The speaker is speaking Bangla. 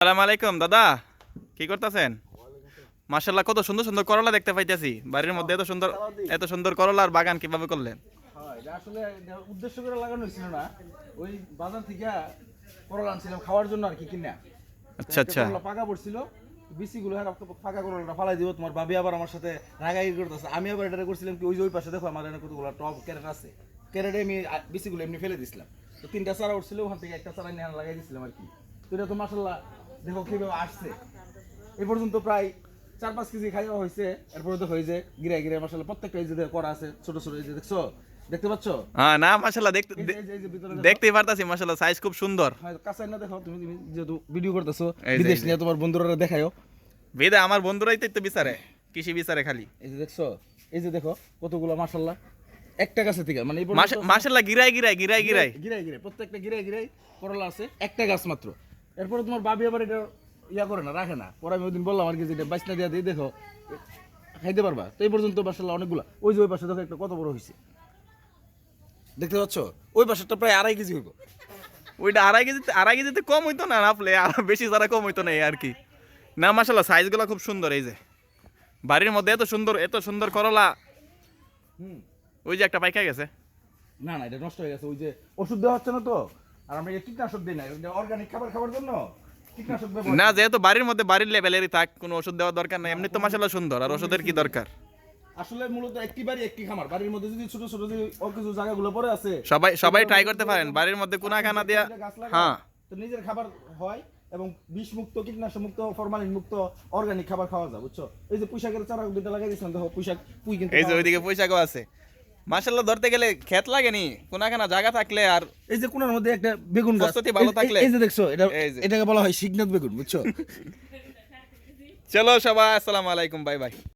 আসসালামু আলাইকুম দাদা, কি করতেছেন? মাশাআল্লাহ, কত সুন্দর সুন্দর করলা দেখতে পাইতেছি বাড়ির মধ্যে। এত সুন্দর করলার বাগান কিভাবে করলেন? হ্যাঁ, এটা আসলে উদ্দেশ্য করে লাগানো হয়েছিল না। ওই বাজার থেকে করলা আনছিলাম খাওয়ার জন্য আর কি কিনা। আচ্ছা আচ্ছা। করলা পাকা পড়ছিল, বিচিগুলো হ্যাঁ ফাঁকা করলাটা ফালাই দিব। তোমার ভাবি আবার আমার সাথে রাগাই করতেছে। আমি আবার এটা করছিলাম কি, ওই যে ওই পাশে দেখো আমার এখানে কতগুলো টপ ক্যারেট আছে, ক্যারেটে আমি বিচিগুলো এমনি ফেলে দিছিলাম। তো তিনটা চারা উঠছিল, ওখান থেকে একটা চারা নিয়ে লাগাই দিছিলাম আর কি। তো এটা তো মাশাআল্লাহ দেখো কিভাবে আসছে। এই পর্যন্ত প্রায় 4-5 কেজি খাওয়া হয়েছে। এরপরে তো হয়ে যায় গিরায় গিরায় মাশাআল্লাহ প্রত্যেকটা এই যে করা আছে ছোট ছোট, এই যে দেখছো, দেখতে পাচ্ছ? হ্যাঁ না, মাশাআল্লাহ এই যে ভিতরে দেখতেই পারতাছি, মাশাআল্লাহ সাইজ খুব সুন্দর। হ্যাঁ, কাছে না দেখো, তুমি তুমি যেহেতু ভিডিও করতেছো এই যে, বিদেশ নিয়ে তোমার বন্ধুরা দেখায়ও। বেদা আমার বন্ধুরাই তো বিচারে, কৃষি বিচারে খালি। এই যে দেখছো, এই যে দেখো কতগুলো মাশাআল্লাহ একটা গাছে থেকে, মানে মাশাআল্লাহ গিরাই গিরাই গিরাই গিরাই গিরাই গিরাই প্রত্যেকটা গিরাই গিরাই করলা আছে, একটা গাছ মাত্র। এরপরে তোমার ভাবি আবার এটা ইয়া করে না, রাখে না। পরে আমি ওইদিন বললাম আর কি, যেটা বাইসনা দিয়া দিয়ে দেখো খাইতে পারবা। তো এই পর্যন্ত মাশাআল্লাহ অনেকগুলা। ওই যে ওই পাশে দেখো একটা কত বড় হয়েছে, দেখতে পাচ্ছ? ওই পাশেরটা প্রায় 2.5 কেজি হইব। ওইটা আড়াই কেজিতে কম হইতো না, আপলে আর বেশি যারা কম হইতো না এই আর কি। না মাশাআল্লাহ সাইজগুলো খুব সুন্দর। এই যে বাড়ির মধ্যে এত সুন্দর করলা। ওই যে একটা পাইকা গেছে। না না, এটা নষ্ট হয়ে গেছে। ওই যে ওষুধ দেওয়া হচ্ছে না তো, আর আমরা এই কীটনাশক দিই না, এটা অর্গানিক খাবার খাওয়ার জন্য কীটনাশক ব্যবহার। না, যেহেতু বাড়ির মধ্যে বাড়ির লেভেলেরই থাক, কোনো ওষুধ দেওয়ার দরকার নাই। এমনি তো মাশাআল্লাহ সুন্দর, আর ওষুধের কি দরকার? আসলে মূলত একটি বাড়ি একটি খামার। বাড়ির মধ্যে যদি ছোট ছোট যে কিছু জায়গাগুলো পড়ে আছে, সবাই ট্রাই করতে পারেন বাড়ির মধ্যে কোনাখানা দিয়া। হ্যাঁ, তো নিজের খাবার হয় এবং বিষ মুক্ত, কীটনাশক মুক্ত, ফরমালিন মুক্ত অর্গানিক খাবার খাওয়া যায়, বুঝছো? এই যে পুঁইশাকের চারা দুটো লাগাই দিয়েছিলাম, দেখো পুঁই কিন্তু এই যে ওইদিকে পয়সাও আছে। মাশাআল্লাহ ধরতে গেলে ক্ষেত লাগেনি, কোনাখানা জায়গা থাকলে আর এই যে কোনার মধ্যে একটা বেগুন গাছ, প্রস্তুতি ভালো থাকলে। এই যে দেখছো, এই যে। এটাকে বলা হয় শিকনাথ বেগুন, বুঝছো? চলো সবাই, আসসালামু আলাইকুম, বাই বাই।